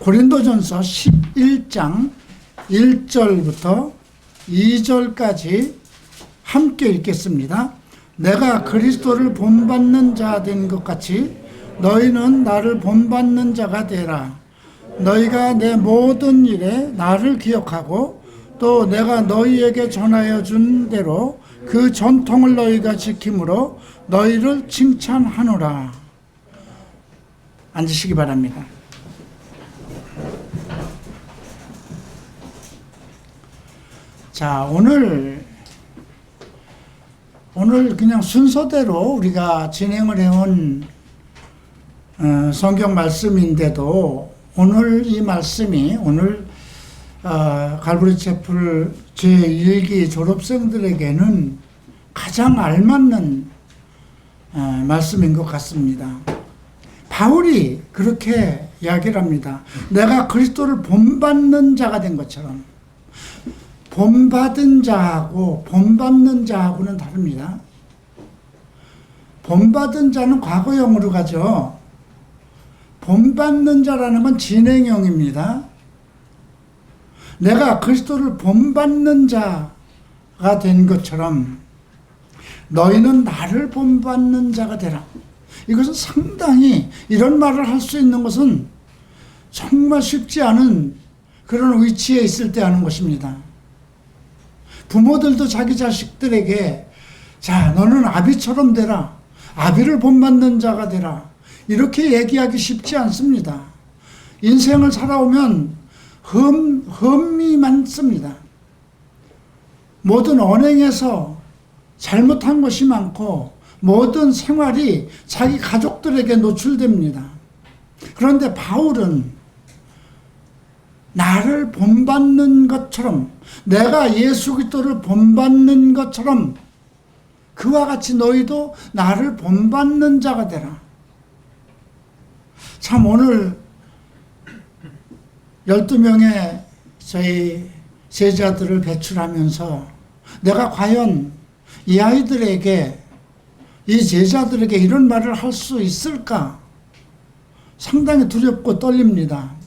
고린도전서 11장 1절부터 2절까지 함께 읽겠습니다. 내가 그리스도를 본받는 자 된 것 같이 너희는 나를 본받는 자가 되라. 너희가 내 모든 일에 나를 기억하고 또 내가 너희에게 전하여 준 대로 그 전통을 너희가 지킴으로 너희를 칭찬하노라. 앉으시기 바랍니다. 자, 오늘 그냥 순서대로 우리가 진행을 해온 성경 말씀인데도 오늘 이 말씀이 오늘 갈보리 채플 제1기 졸업생들에게는 가장 알맞는 말씀인 것 같습니다. 바울이 그렇게 이야기를 합니다. 내가 그리스도를 본받는 자가 된 것처럼. 본받은 자하고 본받는 자하고는 다릅니다. 본받은 자는 과거형으로 가죠. 본받는 자라는 건 진행형입니다. 내가 그리스도를 본받는 자가 된 것처럼 너희는 나를 본받는 자가 되라. 이것은 상당히 이런 말을 할 수 있는 것은 정말 쉽지 않은 그런 위치에 있을 때 하는 것입니다. 부모들도 자기 자식들에게 자, 너는 아비처럼 되라. 아비를 본받는 자가 되라. 이렇게 얘기하기 쉽지 않습니다. 인생을 살아오면 흠이 많습니다. 모든 언행에서 잘못한 것이 많고 모든 생활이 자기 가족들에게 노출됩니다. 그런데 바울은 나를 본받는 것처럼, 내가 예수 그리스도를 본받는 것처럼 그와 같이 너희도 나를 본받는 자가 되라. 참 오늘 12명의 저희 제자들을 배출하면서 내가 과연 이 아이들에게, 이 제자들에게 이런 말을 할 수 있을까? 상당히 두렵고 떨립니다.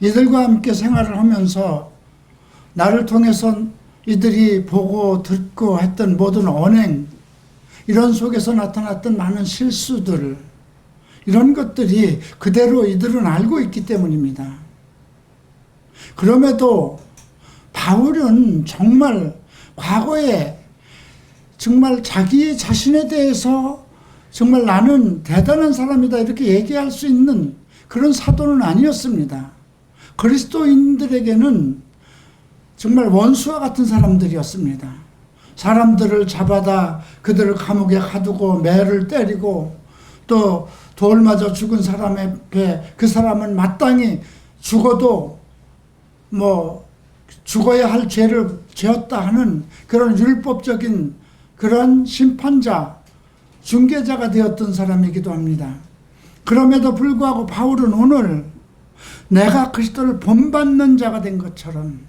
이들과 함께 생활을 하면서 나를 통해서 이들이 보고 듣고 했던 모든 언행, 이런 속에서 나타났던 많은 실수들, 이런 것들이 그대로 이들은 알고 있기 때문입니다. 그럼에도 바울은 정말 과거에 정말 자기 자신에 대해서 정말 나는 대단한 사람이다 이렇게 얘기할 수 있는 그런 사도는 아니었습니다. 그리스도인들에게는 정말 원수와 같은 사람들이었습니다. 사람들을 잡아다 그들을 감옥에 가두고 매를 때리고 또 돌 맞아 죽은 사람에게 그 사람은 마땅히 죽어도 죽어야 할 죄를 지었다 하는 그런 율법적인 그런 심판자, 중개자가 되었던 사람이기도 합니다. 그럼에도 불구하고 바울은 오늘 내가 그리스도를 본받는 자가 된 것처럼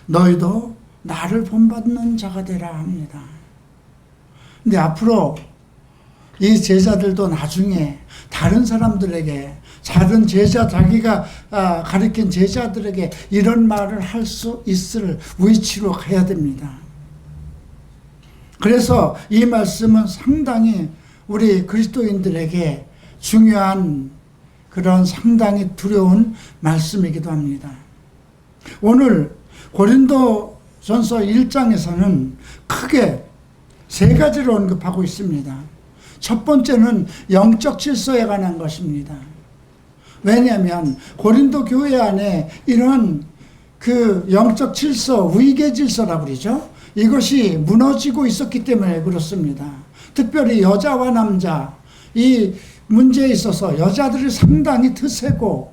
너희도 나를 본받는 자가 되라 합니다. 근데 앞으로 이 제자들도 나중에 다른 사람들에게, 다른 제자, 자기가 가르친 제자들에게 이런 말을 할 수 있을 위치로 가야 됩니다. 그래서 이 말씀은 상당히 우리 그리스도인들에게 중요한 그런 상당히 두려운 말씀이기도 합니다. 오늘 고린도전서 1장에서는 크게 세 가지로 언급하고 있습니다. 첫 번째는 영적 질서에 관한 것입니다. 왜냐하면 고린도 교회 안에 이런 그 영적 질서, 위계 질서라고 그러죠. 이것이 무너지고 있었기 때문에 그렇습니다. 특별히 여자와 남자, 이 문제에 있어서 여자들이 상당히 드세고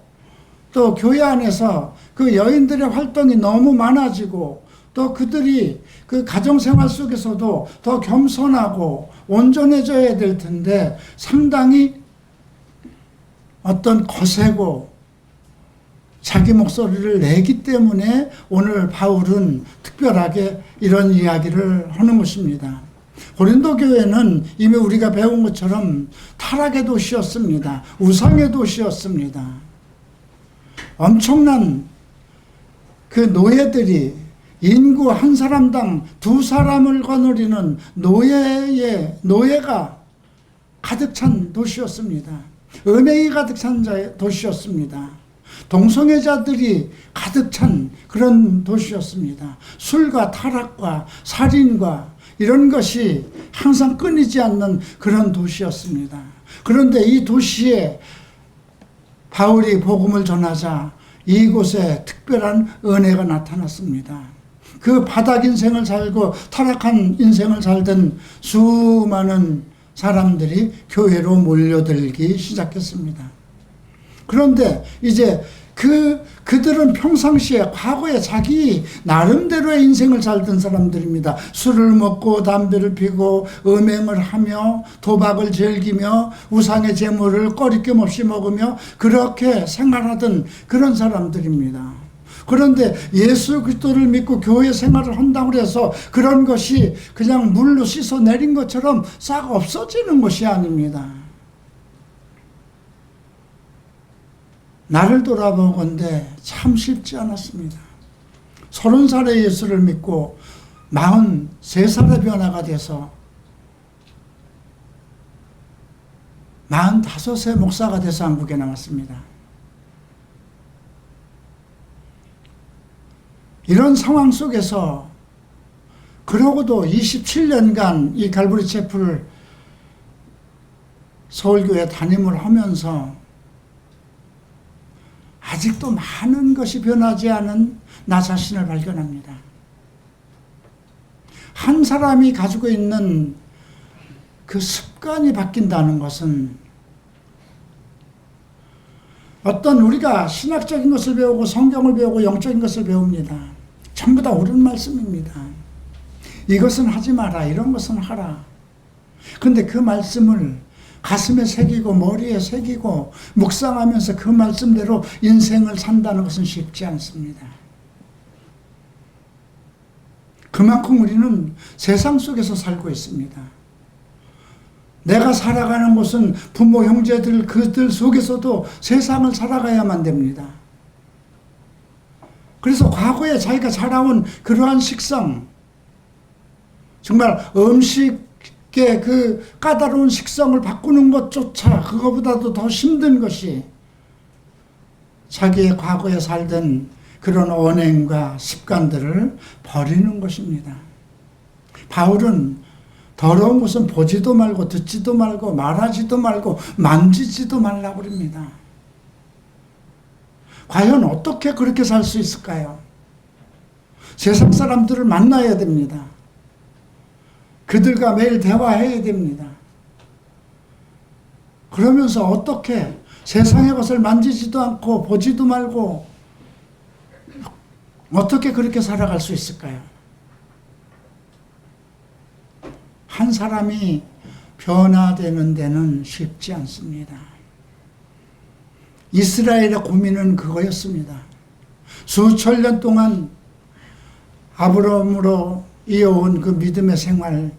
또 교회 안에서 그 여인들의 활동이 너무 많아지고 또 그들이 그 가정생활 속에서도 더 겸손하고 온전해져야 될 텐데 상당히 어떤 거세고 자기 목소리를 내기 때문에 오늘 바울은 특별하게 이런 이야기를 하는 것입니다. 고린도 교회는 이미 우리가 배운 것처럼 타락의 도시였습니다. 우상의 도시였습니다. 엄청난 그 노예들이 인구 한 사람당 두 사람을 거느리는 노예가 가득 찬 도시였습니다. 은행이 가득 찬 도시였습니다. 동성애자들이 가득 찬 그런 도시였습니다. 술과 타락과 살인과 이런 것이 항상 끊이지 않는 그런 도시였습니다. 그런데 이 도시에 바울이 복음을 전하자 이곳에 특별한 은혜가 나타났습니다. 그 바닥 인생을 살고 타락한 인생을 살던 수많은 사람들이 교회로 몰려들기 시작했습니다. 그런데 이제 그들은 평상시에 과거에 자기 나름대로의 인생을 살던 사람들입니다. 술을 먹고 담배를 피고 음행을 하며 도박을 즐기며 우상의 재물을 꺼리낌 없이 먹으며 그렇게 생활하던 그런 사람들입니다. 그런데 예수 그리스도를 믿고 교회 생활을 한다고 해서 그런 것이 그냥 물로 씻어 내린 것처럼 싹 없어지는 것이 아닙니다. 나를 돌아보건대 참 쉽지 않았습니다. 30살에 예수를 믿고 43살의 변화가 돼서 45세 목사가 돼서 한국에 나왔습니다. 이런 상황 속에서 그러고도 27년간 이 갈보리 채플 서울교회 담임을 하면서 아직도 많은 것이 변하지 않은 나 자신을 발견합니다. 한 사람이 가지고 있는 그 습관이 바뀐다는 것은 어떤 우리가 신학적인 것을 배우고 성경을 배우고 영적인 것을 배웁니다. 전부 다 옳은 말씀입니다. 이것은 하지 마라, 이런 것은 하라. 근데 그 말씀을 가슴에 새기고 머리에 새기고 묵상하면서 그 말씀대로 인생을 산다는 것은 쉽지 않습니다. 그만큼 우리는 세상 속에서 살고 있습니다. 내가 살아가는 곳은 부모, 형제들, 그들 속에서도 세상을 살아가야만 됩니다. 그래서 과거에 자기가 자라온 그러한 식성, 정말 음식의 그 까다로운 식성을 바꾸는 것조차 그거보다도 더 힘든 것이 자기의 과거에 살던 그런 언행과 습관들을 버리는 것입니다. 바울은 더러운 것은 보지도 말고 듣지도 말고 말하지도 말고 만지지도 말라고 그럽니다. 과연 어떻게 그렇게 살 수 있을까요? 세상 사람들을 만나야 됩니다. 그들과 매일 대화해야 됩니다. 그러면서 어떻게 세상의 것을 만지지도 않고 보지도 말고 어떻게 그렇게 살아갈 수 있을까요? 한 사람이 변화되는 데는 쉽지 않습니다. 이스라엘의 고민은 그거였습니다. 수천 년 동안 아브라함으로 이어온 그 믿음의 생활,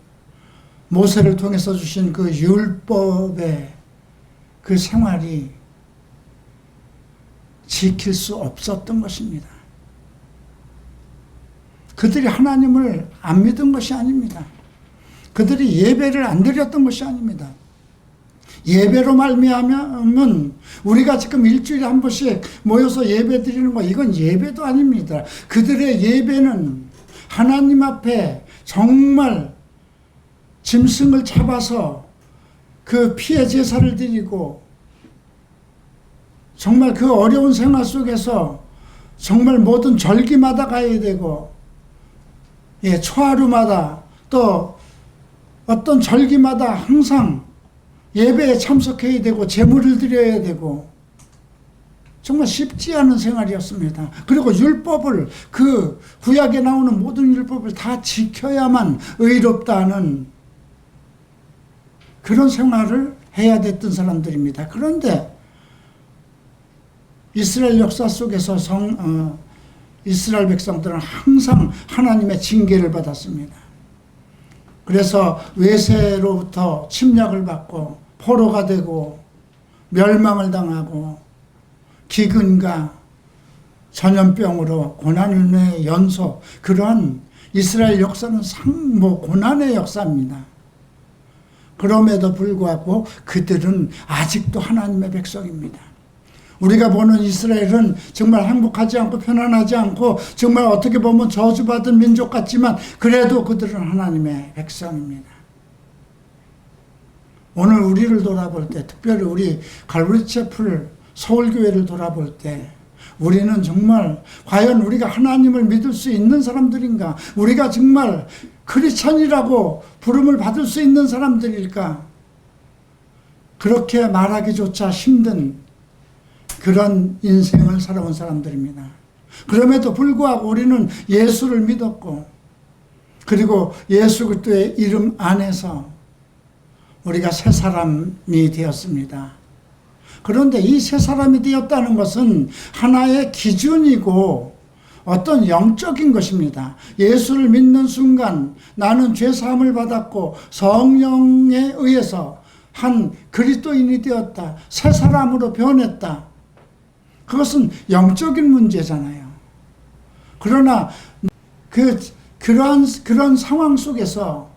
모세를 통해서 주신 그 율법의 그 생활이 지킬 수 없었던 것입니다. 그들이 하나님을 안 믿은 것이 아닙니다. 그들이 예배를 안 드렸던 것이 아닙니다. 예배로 말미암으면 우리가 지금 일주일에 한 번씩 모여서 예배 드리는 거, 이건 예배도 아닙니다. 그들의 예배는 하나님 앞에 정말 짐승을 잡아서 그 피의 제사를 드리고 정말 그 어려운 생활 속에서 정말 모든 절기마다 가야 되고, 초하루마다 또 어떤 절기마다 항상 예배에 참석해야 되고 제물을 드려야 되고 정말 쉽지 않은 생활이었습니다. 그리고 율법을, 그 구약에 나오는 모든 율법을 다 지켜야만 의롭다는 그런 생활을 해야 됐던 사람들입니다. 그런데 이스라엘 역사 속에서 이스라엘 백성들은 항상 하나님의 징계를 받았습니다. 그래서 외세로부터 침략을 받고 포로가 되고 멸망을 당하고 기근과 전염병으로 고난의 연속, 그러한 이스라엘 역사는 고난의 역사입니다. 그럼에도 불구하고 그들은 아직도 하나님의 백성입니다. 우리가 보는 이스라엘은 정말 행복하지 않고 편안하지 않고 정말 어떻게 보면 저주받은 민족 같지만 그래도 그들은 하나님의 백성입니다. 오늘 우리를 돌아볼 때, 특별히 우리 갈보리 채플 서울교회를 돌아볼 때 우리는 정말 과연 우리가 하나님을 믿을 수 있는 사람들인가? 우리가 정말 크리스찬이라고 부름을 받을 수 있는 사람들일까? 그렇게 말하기조차 힘든 그런 인생을 살아온 사람들입니다. 그럼에도 불구하고 우리는 예수를 믿었고, 그리고 예수 그리스도의 이름 안에서 우리가 새 사람이 되었습니다. 그런데 이 새 사람이 되었다는 것은 하나의 기준이고 어떤 영적인 것입니다. 예수를 믿는 순간 나는 죄 사함을 받았고 성령에 의해서 한 그리스도인이 되었다. 새 사람으로 변했다. 그것은 영적인 문제잖아요. 그러나 그런 상황 속에서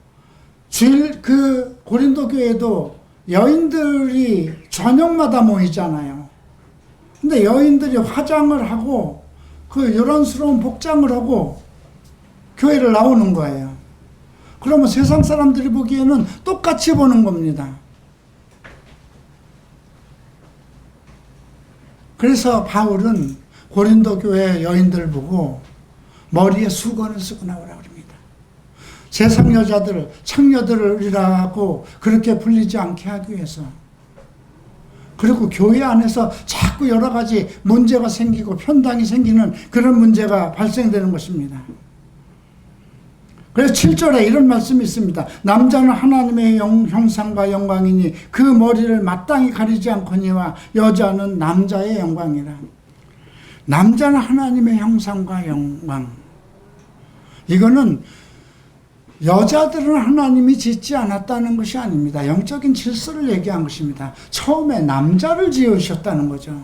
그 고린도 교회도 여인들이 저녁마다 모이잖아요. 근데 여인들이 화장을 하고 그 요란스러운 복장을 하고 교회를 나오는 거예요. 그러면 세상 사람들이 보기에는 똑같이 보는 겁니다. 그래서 바울은 고린도 교회 여인들 보고 머리에 수건을 쓰고 나오라고 합니다. 세상 여자들, 창녀들이라고 그렇게 불리지 않게 하기 위해서. 그리고 교회 안에서 자꾸 여러 가지 문제가 생기고 편당이 생기는 그런 문제가 발생되는 것입니다. 그래서 7절에 이런 말씀이 있습니다. 남자는 하나님의 형상과 영광이니 그 머리를 마땅히 가리지 않거니와 여자는 남자의 영광이라. 남자는 하나님의 형상과 영광. 이거는 여자들은 하나님이 짓지 않았다는 것이 아닙니다. 영적인 질서를 얘기한 것입니다. 처음에 남자를 지으셨다는 거죠.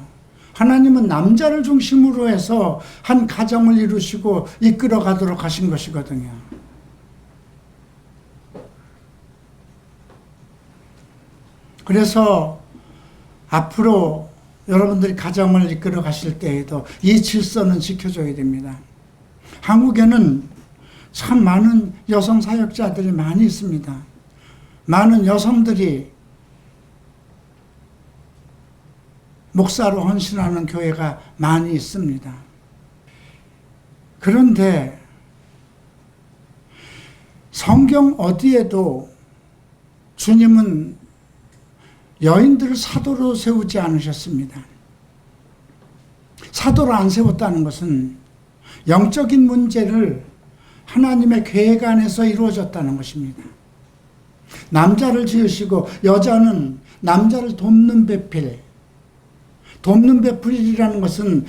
하나님은 남자를 중심으로 해서 한 가정을 이루시고 이끌어 가도록 하신 것이거든요. 그래서 앞으로 여러분들이 가정을 이끌어 가실 때에도 이 질서는 지켜줘야 됩니다. 한국에는 참 많은 여성 사역자들이 많이 있습니다. 많은 여성들이 목사로 헌신하는 교회가 많이 있습니다. 그런데 성경 어디에도 주님은 여인들을 사도로 세우지 않으셨습니다. 사도로 안 세웠다는 것은 영적인 문제를 하나님의 계획 안에서 이루어졌다는 것입니다. 남자를 지으시고 여자는 남자를 돕는 배필. 돕는 배필이라는 것은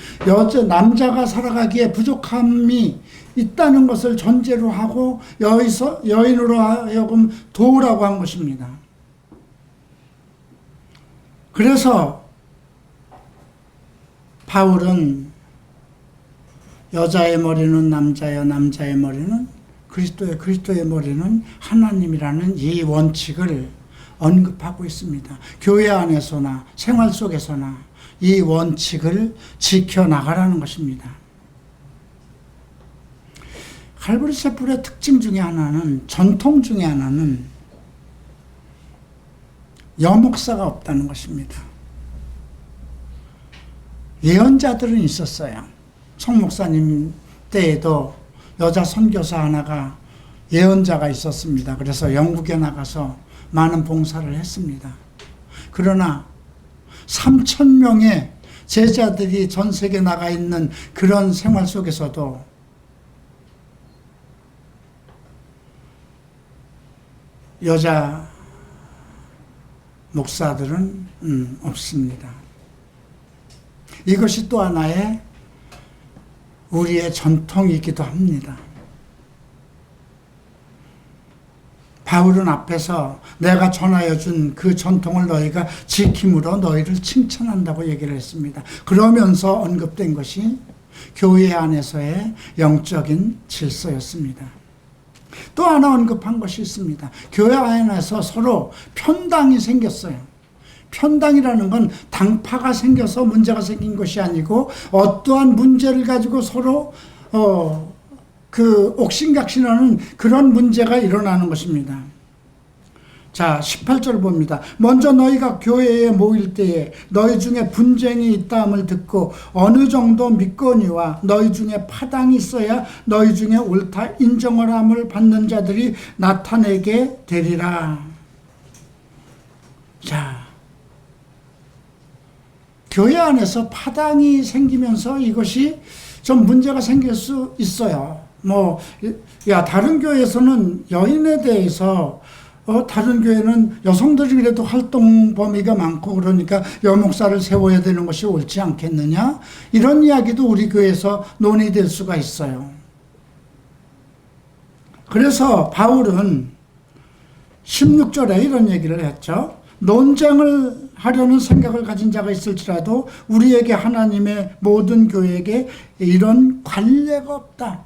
남자가 살아가기에 부족함이 있다는 것을 전제로 하고 여인으로 하여금 도우라고 한 것입니다. 그래서 바울은 여자의 머리는 남자여, 남자의 머리는 그리스도의, 그리스도의 머리는 하나님이라는 이 원칙을 언급하고 있습니다. 교회 안에서나 생활 속에서나 이 원칙을 지켜나가라는 것입니다. 갈보리 채플의 특징 중에 하나는, 전통 중에 하나는 여목사가 없다는 것입니다. 예언자들은 있었어요. 송 목사님 때에도 여자 선교사 하나가 예언자가 있었습니다. 그래서 영국에 나가서 많은 봉사를 했습니다. 그러나 3,000명의 제자들이 전 세계에 나가 있는 그런 생활 속에서도 여자 목사들은 없습니다. 이것이 또 하나의 우리의 전통이기도 합니다. 바울은 앞에서 내가 전하여 준 그 전통을 너희가 지킴으로 너희를 칭찬한다고 얘기를 했습니다. 그러면서 언급된 것이 교회 안에서의 영적인 질서였습니다. 또 하나 언급한 것이 있습니다. 교회 안에서 서로 편당이 생겼어요. 편당이라는 건 당파가 생겨서 문제가 생긴 것이 아니고 어떠한 문제를 가지고 서로 옥신각신하는 그런 문제가 일어나는 것입니다. 자, 18절 봅니다. 먼저 너희가 교회에 모일 때에 너희 중에 분쟁이 있다함을 듣고 어느 정도 믿거니와 너희 중에 파당이 있어야 너희 중에 옳다 인정을 함을 받는 자들이 나타내게 되리라. 자, 교회 안에서 파당이 생기면서 이것이 좀 문제가 생길 수 있어요. 다른 교회에서는 여인에 대해서 다른 교회는 여성들이 그래도 활동 범위가 많고 그러니까 여목사를 세워야 되는 것이 옳지 않겠느냐? 이런 이야기도 우리 교회에서 논의될 수가 있어요. 그래서 바울은 16절에 이런 얘기를 했죠. 논쟁을 하려는 생각을 가진 자가 있을지라도 우리에게 하나님의 모든 교회에게 이런 관례가 없다.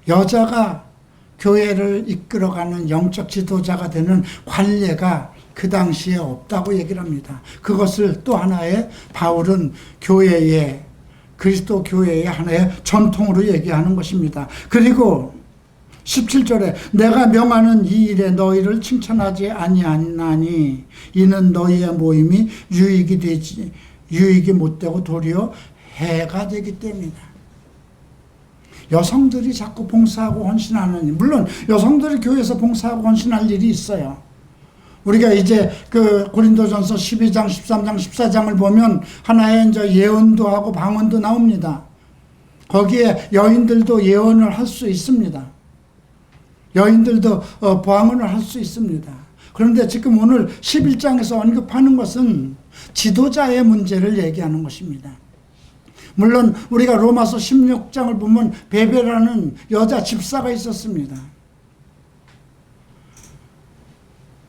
여자가 교회를 이끌어가는 영적 지도자가 되는 관례가 그 당시에 없다고 얘기를 합니다. 그것을 또 하나의 바울은 교회의 그리스도 교회의 하나의 전통으로 얘기하는 것입니다. 그리고 17절에 내가 명하는 이 일에 너희를 칭찬하지 아니하나니 이는 너희의 모임이 유익이 못되고 도리어 해가 되기 때문이다. 여성들이 자꾸 봉사하고 헌신하는, 물론 여성들이 교회에서 봉사하고 헌신할 일이 있어요. 우리가 이제 고린도전서 12장, 13장, 14장을 보면 하나의 이제 예언도 하고 방언도 나옵니다. 거기에 여인들도 예언을 할 수 있습니다. 여인들도 방언을 할 수 있습니다. 그런데 지금 오늘 11장에서 언급하는 것은 지도자의 문제를 얘기하는 것입니다. 물론 우리가 로마서 16장을 보면 베베라는 여자 집사가 있었습니다.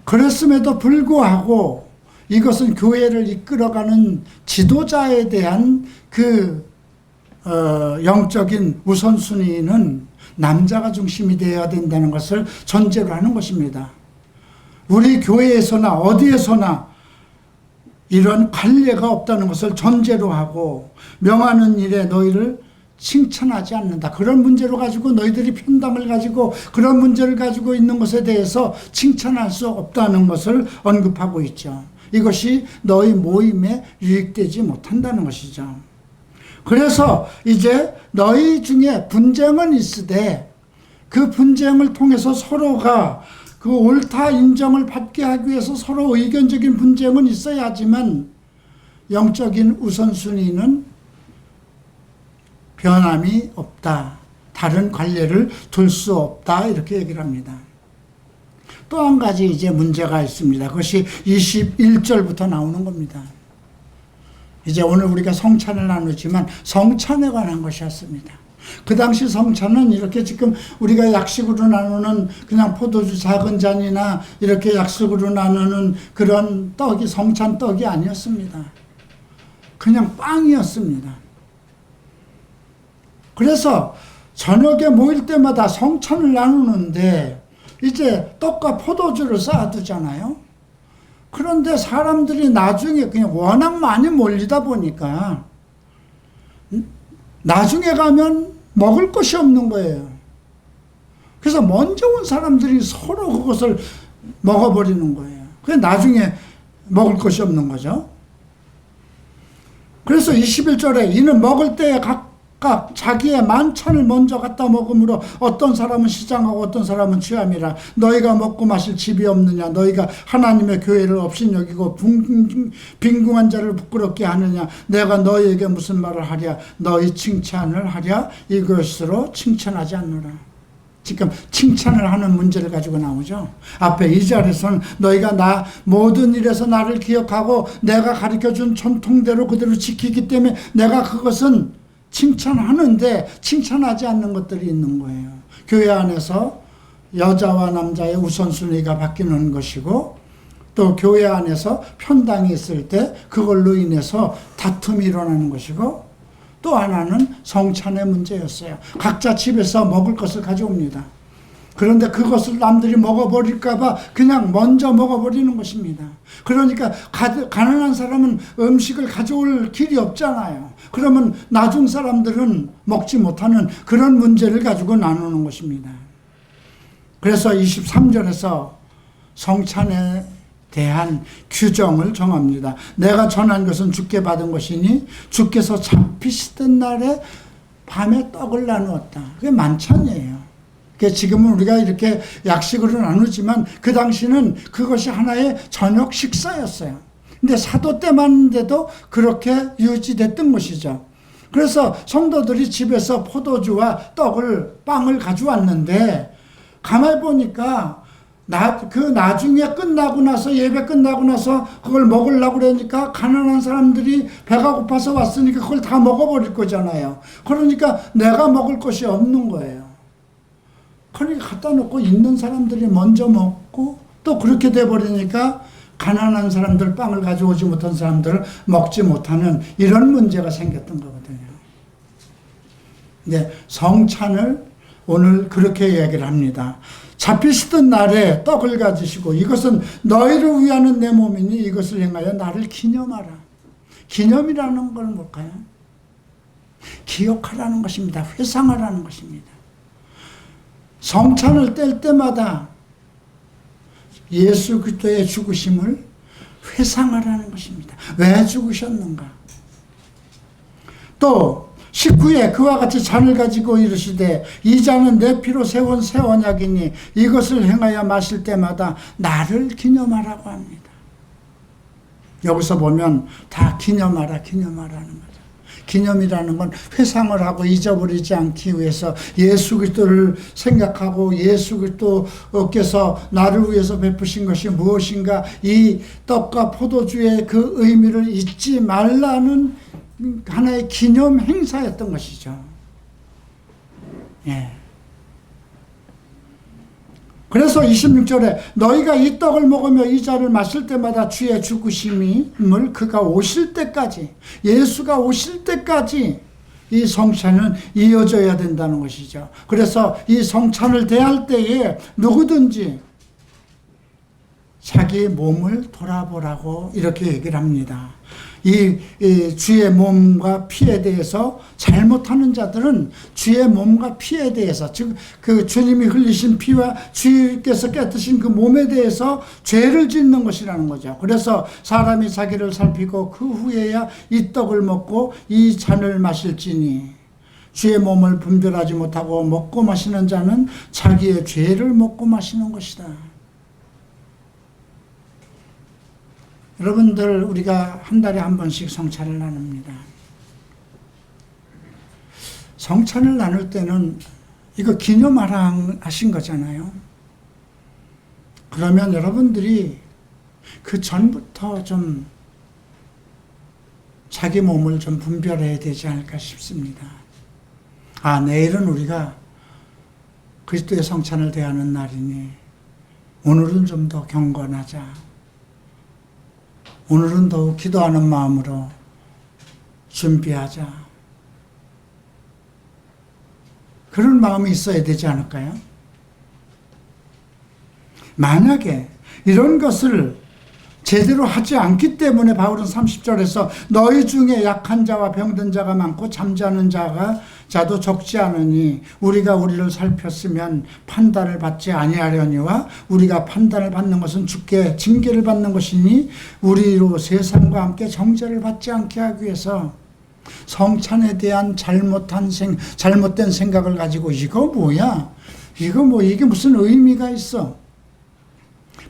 그랬음에도 불구하고 이것은 교회를 이끌어가는 지도자에 대한 영적인 우선순위는 남자가 중심이 되어야 된다는 것을 전제로 하는 것입니다. 우리 교회에서나 어디에서나 이런 관례가 없다는 것을 전제로 하고 명하는 일에 너희를 칭찬하지 않는다. 그런 문제로 가지고 너희들이 편담을 가지고 그런 문제를 가지고 있는 것에 대해서 칭찬할 수 없다는 것을 언급하고 있죠. 이것이 너희 모임에 유익되지 못한다는 것이죠. 그래서 이제 너희 중에 분쟁은 있으되 그 분쟁을 통해서 서로가 그 옳다 인정을 받게 하기 위해서 서로 의견적인 분쟁은 있어야 하지만 영적인 우선순위는 변함이 없다. 다른 관례를 둘 수 없다. 이렇게 얘기를 합니다. 또 한 가지 이제 문제가 있습니다. 그것이 21절부터 나오는 겁니다. 이제 오늘 우리가 성찬을 나누지만 성찬에 관한 것이었습니다. 그 당시 성찬은 이렇게 지금 우리가 약식으로 나누는 그냥 포도주 작은 잔이나 이렇게 약식으로 나누는 그런 떡이 성찬 떡이 아니었습니다. 그냥 빵이었습니다. 그래서 저녁에 모일 때마다 성찬을 나누는데 이제 떡과 포도주를 쌓아두잖아요. 그런데 사람들이 나중에 그냥 워낙 많이 몰리다 보니까 나중에 가면 먹을 것이 없는 거예요. 그래서 먼저 온 사람들이 서로 그것을 먹어버리는 거예요. 그래서 나중에 먹을 것이 없는 거죠. 그래서 21절에 이는 먹을 때에 각각 자기의 만찬을 먼저 갖다 먹으므로 어떤 사람은 시장하고 어떤 사람은 취함이라. 너희가 먹고 마실 집이 없느냐? 너희가 하나님의 교회를 업신여기고 빈궁한 자를 부끄럽게 하느냐? 내가 너희에게 무슨 말을 하랴? 너희 칭찬을 하랴? 이것으로 칭찬하지 않노라. 지금 칭찬을 하는 문제를 가지고 나오죠. 앞에 2절에서는 너희가 나 모든 일에서 나를 기억하고 내가 가르쳐준 전통대로 그대로 지키기 때문에 내가 그것은 칭찬하는데 칭찬하지 않는 것들이 있는 거예요. 교회 안에서 여자와 남자의 우선순위가 바뀌는 것이고 또 교회 안에서 편당이 있을 때 그걸로 인해서 다툼이 일어나는 것이고, 또 하나는 성찬의 문제였어요. 각자 집에서 먹을 것을 가져옵니다. 그런데 그것을 남들이 먹어버릴까봐 그냥 먼저 먹어버리는 것입니다. 그러니까 가난한 사람은 음식을 가져올 길이 없잖아요. 그러면 나중 사람들은 먹지 못하는 그런 문제를 가지고 나누는 것입니다. 그래서 23절에서 성찬에 대한 규정을 정합니다. 내가 전한 것은 주께 받은 것이니 주께서 잡히시던 날에 밤에 떡을 나누었다. 그게 만찬이에요. 지금은 우리가 이렇게 약식으로 나누지만 그 당시는 그것이 하나의 저녁 식사였어요. 근데 사도 때만인데도 그렇게 유지됐던 것이죠. 그래서 성도들이 집에서 포도주와 빵을 가져왔는데, 가만히 보니까 나중에 끝나고 나서, 예배 끝나고 나서 그걸 먹으려고 그러니까 가난한 사람들이 배가 고파서 왔으니까 그걸 다 먹어버릴 거잖아요. 그러니까 내가 먹을 것이 없는 거예요. 그러니까 갖다 놓고 있는 사람들이 먼저 먹고, 또 그렇게 돼버리니까 가난한 사람들, 빵을 가져오지 못한 사람들을 먹지 못하는 이런 문제가 생겼던 거거든요. 네, 성찬을 오늘 그렇게 얘기를 합니다. 잡히시던 날에 떡을 가지시고 이것은 너희를 위하는 내 몸이니 이것을 행하여 나를 기념하라. 기념이라는 건 뭘까요? 기억하라는 것입니다. 회상하라는 것입니다. 성찬을 뗄 때마다 예수 그리스도의 죽으심을 회상하라는 것입니다. 왜 죽으셨는가? 또 19에 그와 같이 잔을 가지고 이르시되 이 잔은 내 피로 세운 새 언약이니 이것을 행하여 마실 때마다 나를 기념하라고 합니다. 여기서 보면 다 기념하라는 거죠. 기념이라는 건 회상을 하고 잊어버리지 않기 위해서 예수 그리스도를 생각하고 예수 그리스도께서 나를 위해서 베푸신 것이 무엇인가, 이 떡과 포도주의 그 의미를 잊지 말라는 하나의 기념 행사였던 것이죠. 예. 그래서 26절에 너희가 이 떡을 먹으며 이 잔을 마실 때마다 주의 죽으심을 그가 오실 때까지, 예수가 오실 때까지 이 성찬은 이어져야 된다는 것이죠. 그래서 이 성찬을 대할 때에 누구든지 자기 몸을 돌아보라고 이렇게 얘기를 합니다. 이 주의 몸과 피에 대해서 잘못하는 자들은 주의 몸과 피에 대해서, 즉 그 주님이 흘리신 피와 주께서 깨뜨신 그 몸에 대해서 죄를 짓는 것이라는 거죠. 그래서 사람이 자기를 살피고 그 후에야 이 떡을 먹고 이 잔을 마실지니 주의 몸을 분별하지 못하고 먹고 마시는 자는 자기의 죄를 먹고 마시는 것이다. 여러분들, 우리가 한 달에 한 번씩 성찬을 나눕니다. 성찬을 나눌 때는 이거 기념하라 하신 거잖아요. 그러면 여러분들이 그 전부터 좀 자기 몸을 좀 분별해야 되지 않을까 싶습니다. 내일은 우리가 그리스도의 성찬을 대하는 날이니 오늘은 좀 더 경건하자. 오늘은 더욱 기도하는 마음으로 준비하자. 그런 마음이 있어야 되지 않을까요? 만약에 이런 것을 제대로 하지 않기 때문에 바울은 30절에서 너희 중에 약한 자와 병든 자가 많고 잠자는 자도 적지 않으니 우리가 우리를 살폈으면 판단을 받지 아니하려니와 우리가 판단을 받는 것은 주께 징계를 받는 것이니 우리로 세상과 함께 정죄를 받지 않게 하기 위해서 성찬에 대한 잘못된 생각을 가지고 이거 뭐야? 이게 무슨 의미가 있어?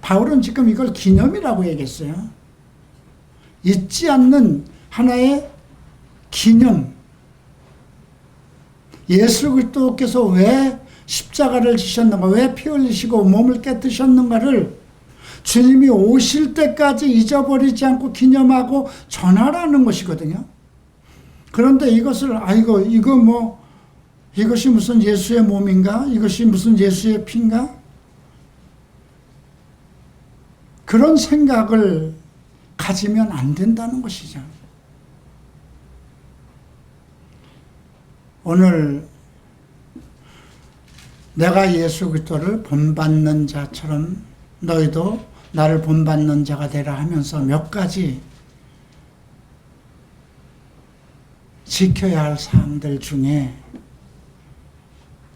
바울은 지금 이걸 기념이라고 얘기했어요. 잊지 않는 하나의 기념. 예수 그리스도께서 왜 십자가를 지셨는가, 왜 피 흘리시고 몸을 깨뜨셨는가를 주님이 오실 때까지 잊어버리지 않고 기념하고 전하라는 것이거든요. 그런데 이것을 이것이 무슨 예수의 몸인가? 이것이 무슨 예수의 피인가? 그런 생각을 가지면 안 된다는 것이죠. 오늘 내가 예수 그리스도를 본받는 자처럼 너희도 나를 본받는 자가 되라 하면서 몇 가지 지켜야 할 사항들 중에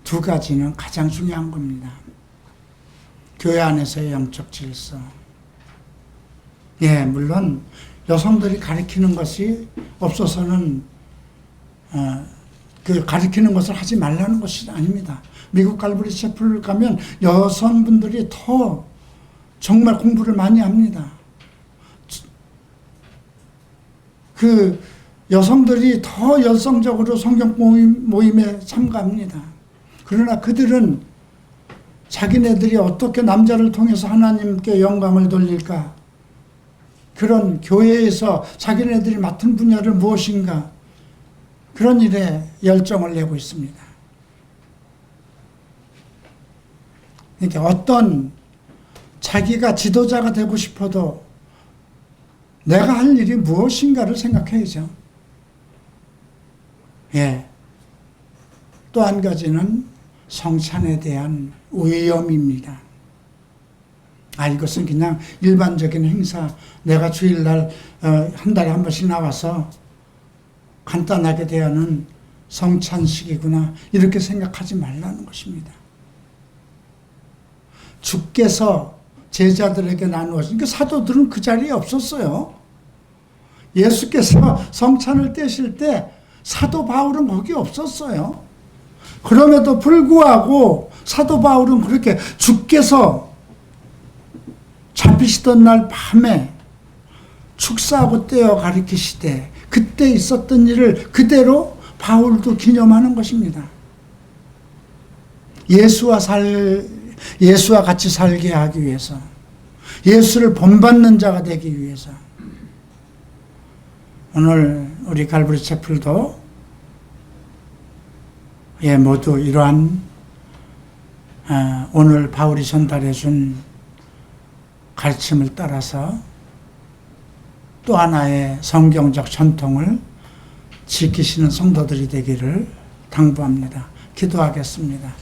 두 가지는 가장 중요한 겁니다. 교회 안에서의 영적 질서. 예, 물론 여성들이 가르치는 것이 없어서는 그 가르치는 것을 하지 말라는 것이 아닙니다. 미국 칼버리 채플을 가면 여성분들이 더 정말 공부를 많이 합니다. 그 여성들이 더 열성적으로 성경 모임에 참가합니다. 그러나 그들은 자기네들이 어떻게 남자를 통해서 하나님께 영광을 돌릴까? 그런 교회에서 자기네들이 맡은 분야를 무엇인가? 그런 일에 열정을 내고 있습니다. 그러니까 어떤 자기가 지도자가 되고 싶어도 내가 할 일이 무엇인가를 생각해야죠. 예. 또 한 가지는 성찬에 대한 위험입니다. 이것은 그냥 일반적인 행사, 내가 주일날 한 달에 한 번씩 나와서 간단하게 대하는 성찬식이구나 이렇게 생각하지 말라는 것입니다. 주께서 제자들에게 나누었으니까 그러니까 사도들은 그 자리에 없었어요. 예수께서 성찬을 떼실 때 사도 바울은 거기 없었어요. 그럼에도 불구하고 사도 바울은 그렇게 주께서 잡히시던 날 밤에 축사하고 떼어 가리키시되 그때 있었던 일을 그대로 바울도 기념하는 것입니다. 예수와 같이 살게 하기 위해서, 예수를 본받는 자가 되기 위해서 오늘 우리 갈보리 채플도 모두 이러한 오늘 바울이 전달해 준 가르침을 따라서 또 하나의 성경적 전통을 지키시는 성도들이 되기를 당부합니다. 기도하겠습니다.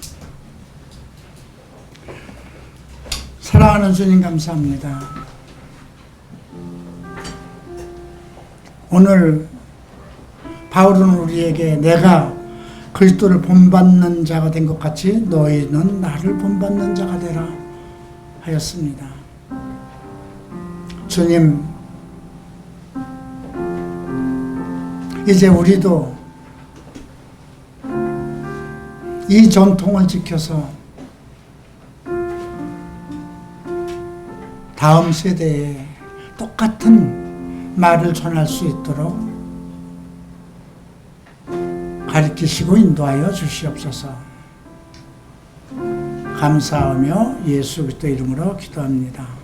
사랑하는 주님 감사합니다. 오늘 바울은 우리에게 내가 그리스도를 본받는 자가 된 것 같이 너희는 나를 본받는 자가 되라 하였습니다. 주님, 이제 우리도 이 전통을 지켜서 다음 세대에 똑같은 말을 전할 수 있도록 가르치시고 인도하여 주시옵소서. 감사하며 예수 그리스도 이름으로 기도합니다.